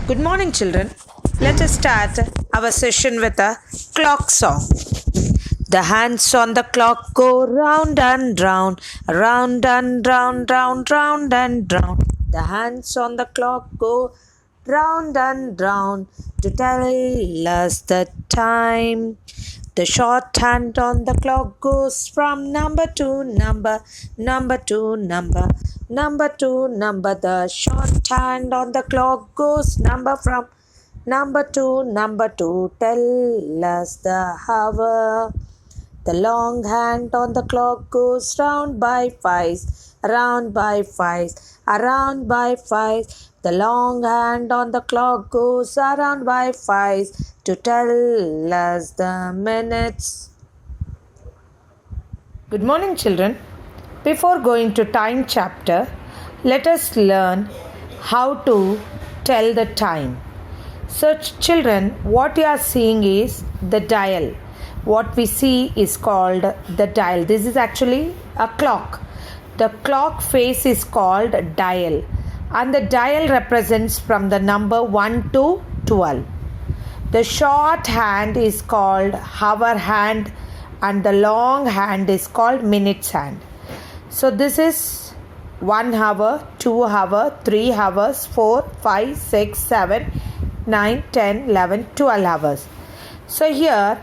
Good morning, children. Let us start our session with a clock song. The hands on the clock go round and round, round and round, round, round and round. The hands on the clock go round and round to tell us the time. The short hand on the clock goes from number to number, number to number, number to number. The short hand on the clock goes from number to tell us the hour. The long hand on the clock goes round by fives, around by fives, around by fives. The long hand on the clock goes around by fives to tell us the minutes. Good morning, children. Before going to time chapter, let us learn how to tell the time. So, children, what you are seeing is the dial. What we see is called the dial. This is actually a clock. The clock face is called dial, and the dial represents from the number 1 to 12. The short hand is called hour hand, and the long hand is called minutes hand. So this is 1 hour, 2 hour, 3 hours, 4, 5, 6, 7, 9, 10, 11, 12 hours. So here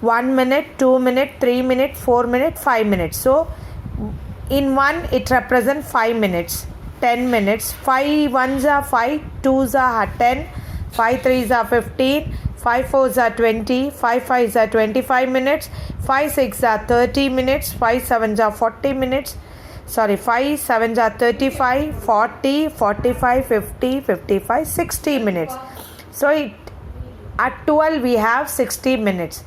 1 minute, 2 minute, 3 minute, 4 minute, 5 minutes. So in one it represents 5 minutes, 10 minutes. 5 ones are 5, 2s are 10, 5 3s are 15, 5 4s are 20, 5 5s are 25 minutes, 5 6 are 30 minutes, 5 7s are 40 minutes. 5 7s are 35, 40, 45, 50, 55, 60 minutes. So at 12 we have 60 minutes.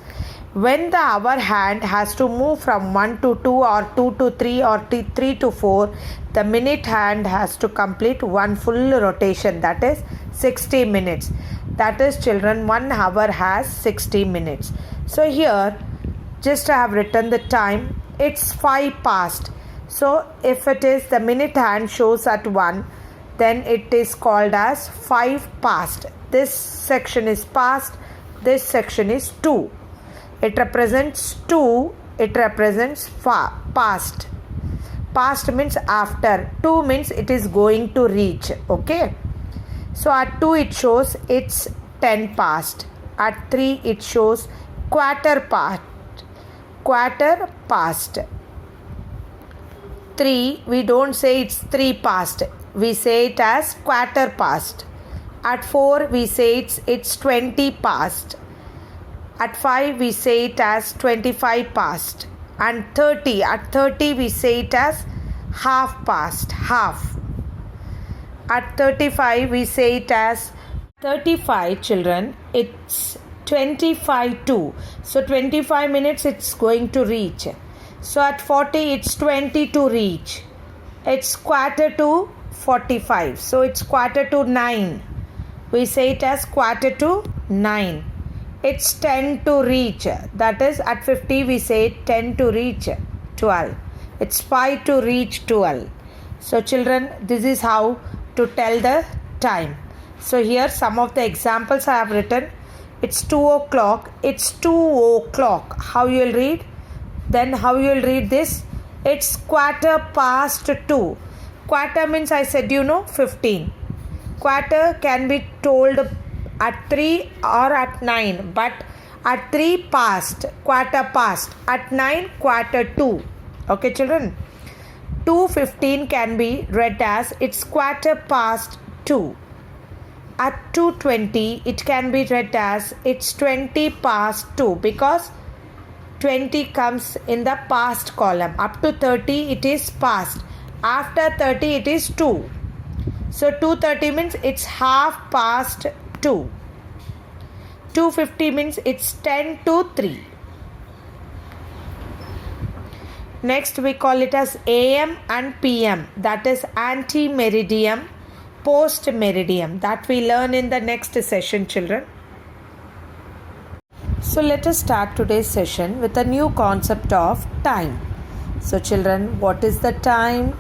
When the hour hand has to move from 1 to 2 or 2 to 3 or 3 to 4, the minute hand has to complete one full rotation, that is 60 minutes. That is, children, 1 hour has 60 minutes. So here just I have written the time. It's 5 past. So if it is the minute hand shows at 1, then it is called as 5 past. This section is past, this section is 2. It represents 2, it represents past. Past means after, 2 means it is going to reach. Okay. So at 2 it shows it's 10 past. At 3 it shows quarter past. Quarter past. 3 we don't say it's 3 past. We say it as quarter past. At 4 we say it's 20 past. At 5 we say it as 25 past. And 30, at 30 we say it as half past, half. At 35 we say it as 35, children, it's 25 to. So 25 minutes it's going to reach. So at 40 it's 20 to reach. It's quarter to 45. So it's quarter to 9. We say it as quarter to 9. It's 10 to reach. That is, at 50 we say 10 to reach 12. It's 5 to reach 12. So children, this is how to tell the time. So here some of the examples I have written. It's 2 o'clock. It's 2 o'clock. How you will read? Then how you will read this? It's quarter past 2. Quarter means, I said 15. Quarter can be told at 3 or at 9, but at 3 past, quarter past. At 9, quarter to. Okay, children. 2:15 can be read as it's quarter past 2. At 2:20 it can be read as it's 20 past 2, because 20 comes in the past column. Up to 30 it is past. After 30 it is 2. So 2:30 means it's half past 2. 2:50 means it's 10 to 3. Next we call it as AM and PM. That is ante-meridiem, post-meridiem. That we learn in the next session, children. So let us start today's session with a new concept of time. So children, what is the time?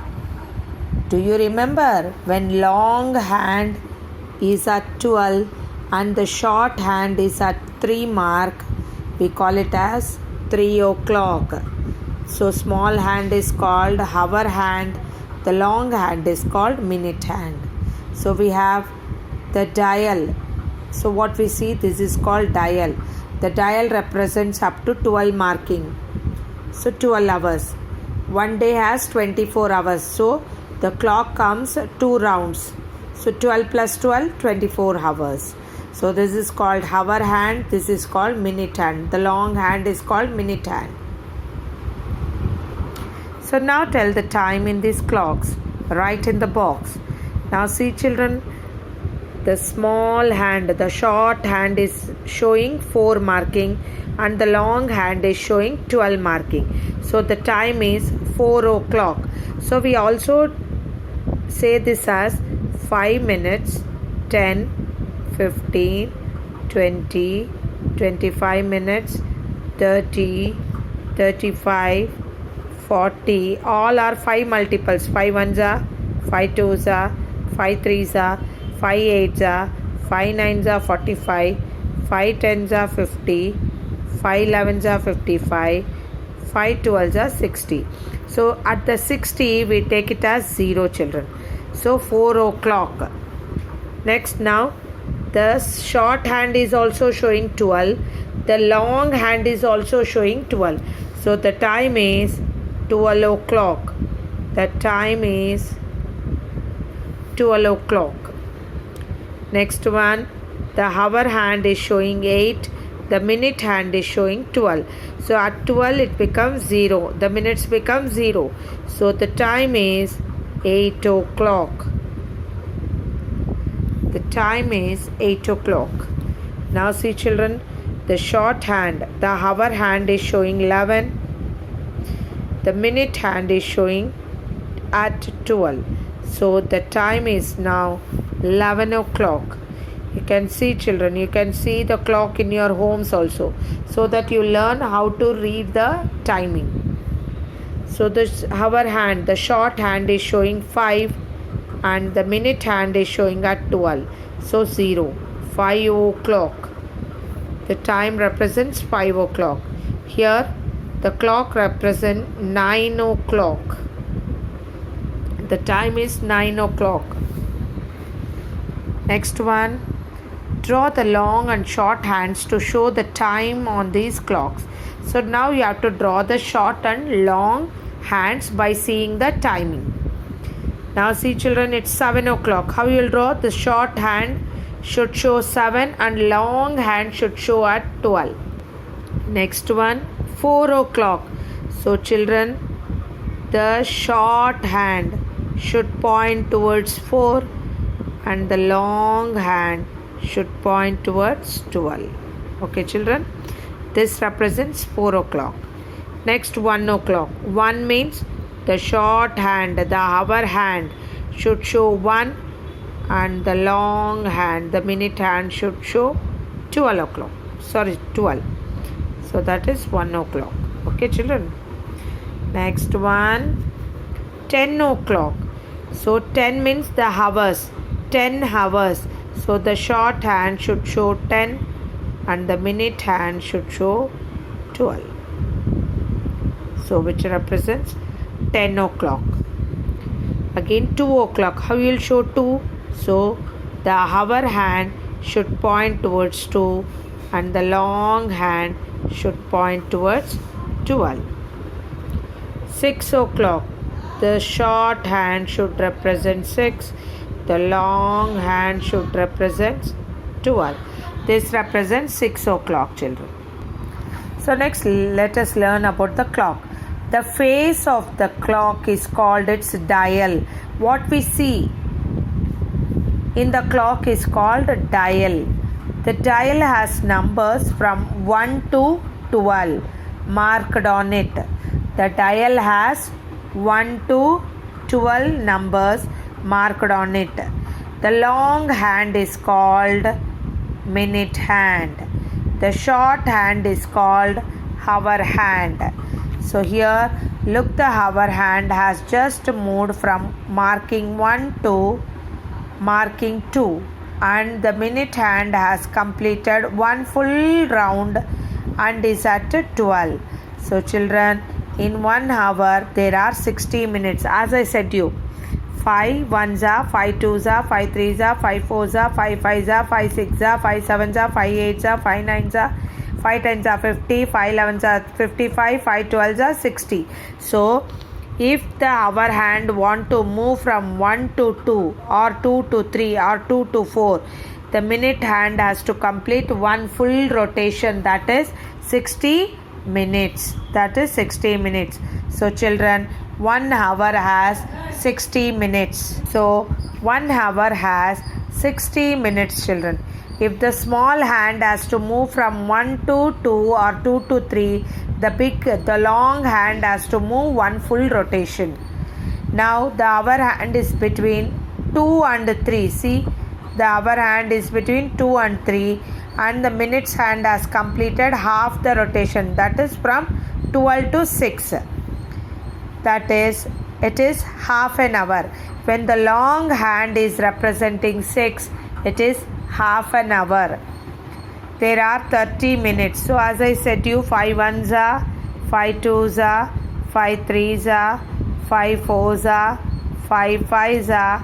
Do you remember when long hand is at 12 and the short hand is at 3 mark, we call it as 3 o'clock. So small hand is called hour hand, the long hand is called minute hand. So we have the dial. So what we see, this is called dial. The dial represents up to 12 marking. So 12 hours. One day has 24 hours. So the clock comes 2 rounds. So 12 plus 12, 24 hours. So this is called hour hand. This is called minute hand. The long hand is called minute hand. So now tell the time in these clocks. Write in the box. Now see children, the small hand, the short hand is showing 4 marking and the long hand is showing 12 marking. So the time is 4 o'clock. So we also say this as 5 minutes, 10, 15, 20, 25 minutes, 30, 35, 40. All are 5 multiples. 5 ones are, 5 twos are, 5 threes are, 5 eights are, 5 nines are 45, 5 tens are 50, 5 elevens are 55, 5 twelves are 60. So at the 60 we take it as 0 children. So 4 o'clock. Next now the short hand is also showing 12. The long hand is also showing 12. So the time is 12 o'clock. The time is 12 o'clock. Next one, the hour hand is showing 8. The minute hand is showing 12. So at 12 it becomes 0. The minutes become 0. So the time is 8 o'clock. The time is 8 o'clock. Now see children, the short hand, the hour hand is showing 11. The minute hand is showing at 12. So the time is now 11 o'clock. You can see children, you can see the clock in your homes also, so that you learn how to read the timing. So this hour hand, the short hand is showing 5 and the minute hand is showing at 12. So 0, 5 o'clock. The time represents 5 o'clock. Here the clock represents 9 o'clock. The time is 9 o'clock. Next one, draw the long and short hands to show the time on these clocks. So now you have to draw the short and long hands by seeing the timing. Now see children, it's 7 o'clock. How you will draw? The short hand should show 7 and long hand should show at 12. Next one, 4 o'clock. So children, the short hand should point towards 4 and the long hand should point towards 12. Okay children, this represents 4 o'clock. Next, 1 o'clock. 1 means the short hand, the hour hand should show 1 and the long hand, the minute hand should show 12 o'clock. 12. So that is 1 o'clock. Okay children. Next one, 10 o'clock. So 10 means the hours, 10 hours. So the short hand should show 10 and the minute hand should show 12. So which represents 10 o'clock. Again 2 o'clock. How you will show 2? So the hour hand should point towards 2 and the long hand should point towards 12. 6 o'clock. The short hand should represent 6. The long hand should represent 12. This represents 6 o'clock children. So next let us learn about the clock. The face of the clock is called its dial. What we see in the clock is called dial. The dial has numbers from 1 to 12 marked on it. The dial has 1 to 12 numbers marked on it. The long hand is called minute hand. The short hand is called hour hand. So here look, the hour hand has just moved from marking 1 to marking 2. and the minute hand has completed one full round and is at 12. So children, in 1 hour there are 60 minutes. As I said you, 5 ones are, 5 twos are, 5 threes are, 5 fours are, 5 fives are, 5 sixes are, 5 sevens are, 5 eights are, 5 nines are, 5 tens are 50, 5 11s are 55, 5 12s are 60. So if the hour hand want to move from 1 to 2 or 2 to 3 or 2 to 4, the minute hand has to complete one full rotation, that is 60 minutes. That is 60 minutes. So children, 1 hour has 60 minutes. So 1 hour has 60 minutes, children. If the small hand has to move from 1 to 2 or 2 to 3, the long hand has to move one full rotation. Now the hour hand is between 2 and 3. See, the hour hand is between 2 and 3, and the minutes hand has completed half the rotation, that is from 12 to 6. That is, it is half an hour. When the long hand is representing 6, it is half an hour. There are 30 minutes. So as I said you, 5 ones are, 5 twos are, 5 threes are, 5 fours are, 5 fives are,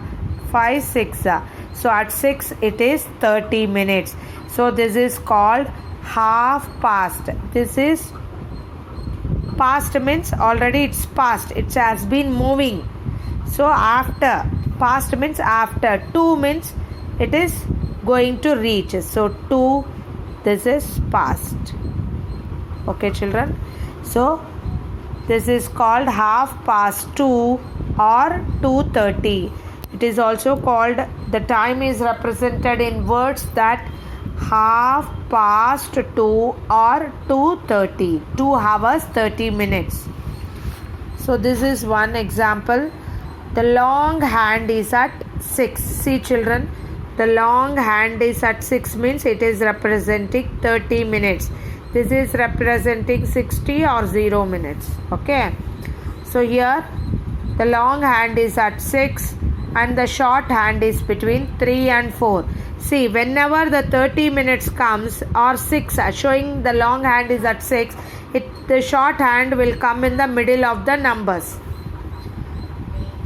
5 sixes are. So at 6 it is 30 minutes. So this is called half past. This is past, means already it's past. It has been moving. So after, past means after. 2 means it is going to reach. So 2, this is past. Okay children. So this is called half past 2 or 2:30. It is also called, the time is represented in words that half past 2 or 2:30. 2 hours 30 minutes. So this is one example. The long hand is at 6. See children, the long hand is at 6 means it is representing 30 minutes. This is representing 60 or 0 minutes. Okay. So here the long hand is at 6 and the short hand is between 3 and 4. See, whenever the 30 minutes comes or 6 showing the long hand is at 6, the short hand will come in the middle of the numbers.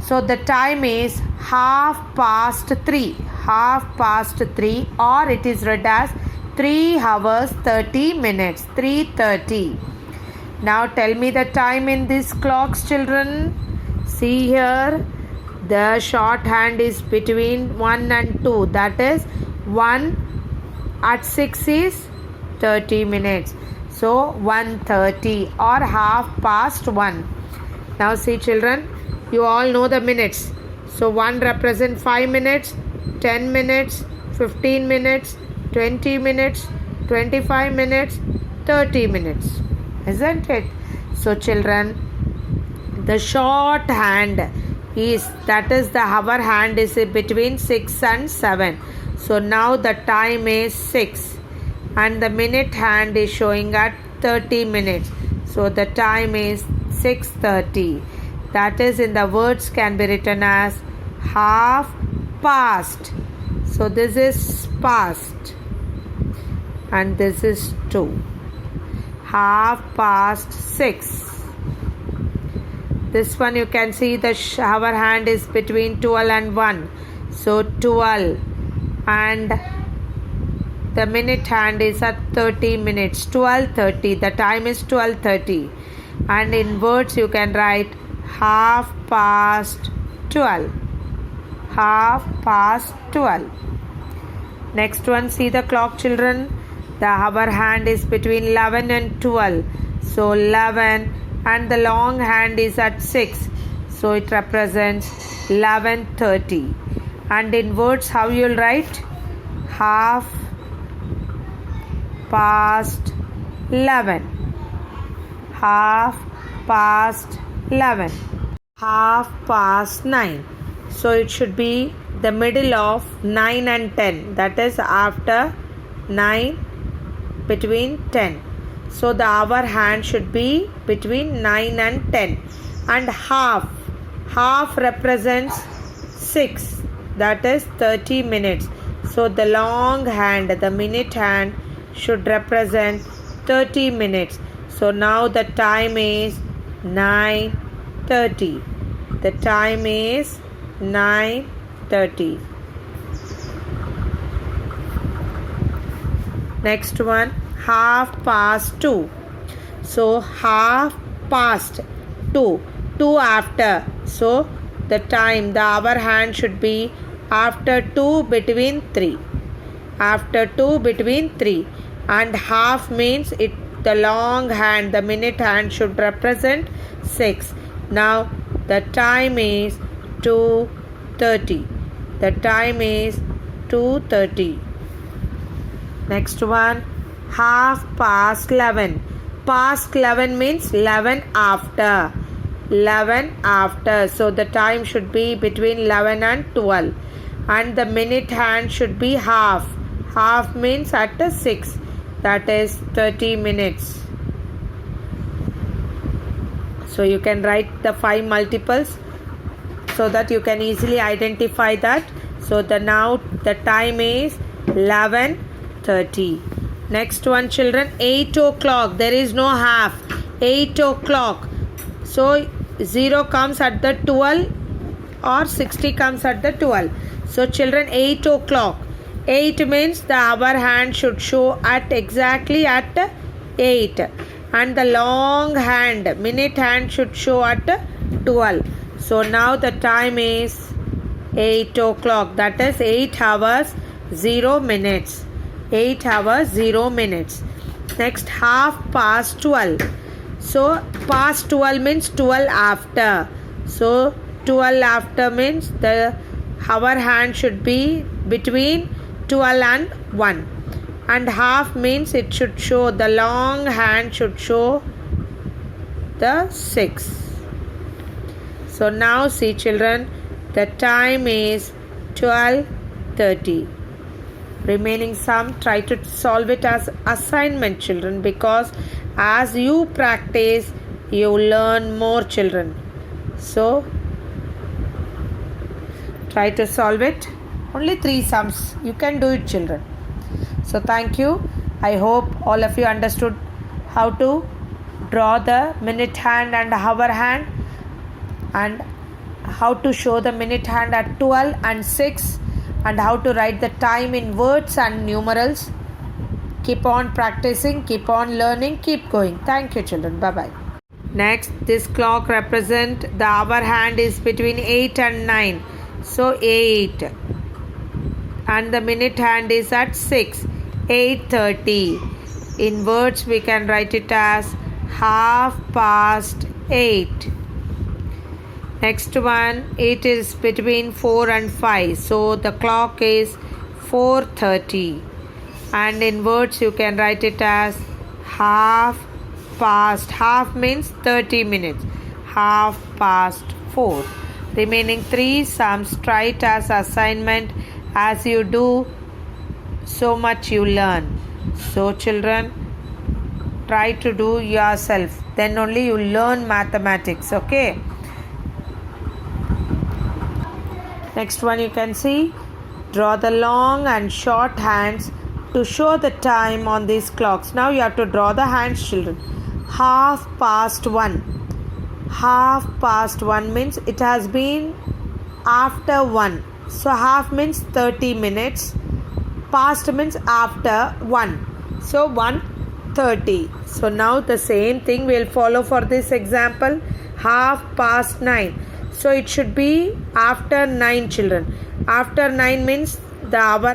So the time is half past 3. Half past 3, or it is read as 3 hours 30 minutes. 3:30. Now tell me the time in these clocks, children. See here, the short hand is between 1 and 2. That is 1 at 6 is 30 minutes. So 1:30 or half past 1. Now see children, you all know the minutes. So 1 represents 5 minutes, 10 minutes, 15 minutes, 20 minutes, 25 minutes, 30 minutes. Isn't it? So children, the short hand is, that is the hour hand is between 6 and 7. So now the time is 6 and the minute hand is showing at 30 minutes. So the time is 6:30. That is, in the words can be written as half past. So this is past and this is 2. Half past 6. This one you can see the hour hand is between 12 and 1. So 12 and the minute hand is at 30 minutes. 12:30. The time is 12:30. And in words you can write half past 12. Half past 12. Next one, see the clock children. The hour hand is between 11 and 12. So 11 and the long hand is at 6. So it represents 11:30. And in words how you'll write? Half past 11. Half past 11. Half past 9. So it should be the middle of 9 and 10. That is after 9, between 10. So the hour hand should be between 9 and 10. And half. Half represents 6. That is 30 minutes. So the long hand, the minute hand, should represent 30 minutes. So now the time is 9:30. The time is 9:30. Next one, 2:30. So half past 2, 2 after. So the time, the hour hand should be after 2 between 3. After 2 between 3. And half means it, the long hand, the minute hand should represent 6. Now the time is 2:30. The time is 2:30. Next one, 11:30. Past 11 means 11 after. 11 after. So the time should be between 11 and 12. And the minute hand should be half. Half means at 6. That is 30 minutes. So you can write the 5 multiples so that you can easily identify that. So now the time is 11:30. Next one, children, 8 o'clock. There is no half. 8 o'clock. So 0 comes at the 12 or 60 comes at the 12. So children, 8 o'clock. 8 means the hour hand should show at exactly at 8. And the long hand, minute hand should show at 12. So now the time is 8 o'clock. That is 8 hours 0 minutes. 8 hours 0 minutes. Next, 12:30. So past 12 means 12 after. So 12 after means the hour hand should be between 12 and 1. And half means it should show, the long hand should show the 6. So now see children, the time is 12:30. Remaining sum, try to solve it as assignment children, because as you practice you learn more children. So try to solve it. Only 3 sums. You can do it children. So thank you. I hope all of you understood how to draw the minute hand and hour hand, and how to show the minute hand at 12 and 6, and how to write the time in words and numerals. Keep on practicing, keep on learning, keep going. Thank you children. Bye bye. Next, this clock represent the hour hand is between 8 and 9. So 8. And the minute hand is at 6. 8:30. In words we can write it as 8:30. Next one, it is between 4 and 5. So the clock is 4:30. And in words you can write it as half past. Half means 30 minutes. 4:30. Remaining 3 sums, try it as assignment. As you do, so much you learn. So children, try to do yourself. Then only you learn mathematics. Okay. Next one you can see, draw the long and short hands to show the time on these clocks. Now you have to draw the hands children. 1:30. 1:30 means it has been after 1. So half means 30 minutes. Past means after 1. So 1:30. So now the same thing will follow for this example. 9:30. So it should be after 9 children. After 9 means the hour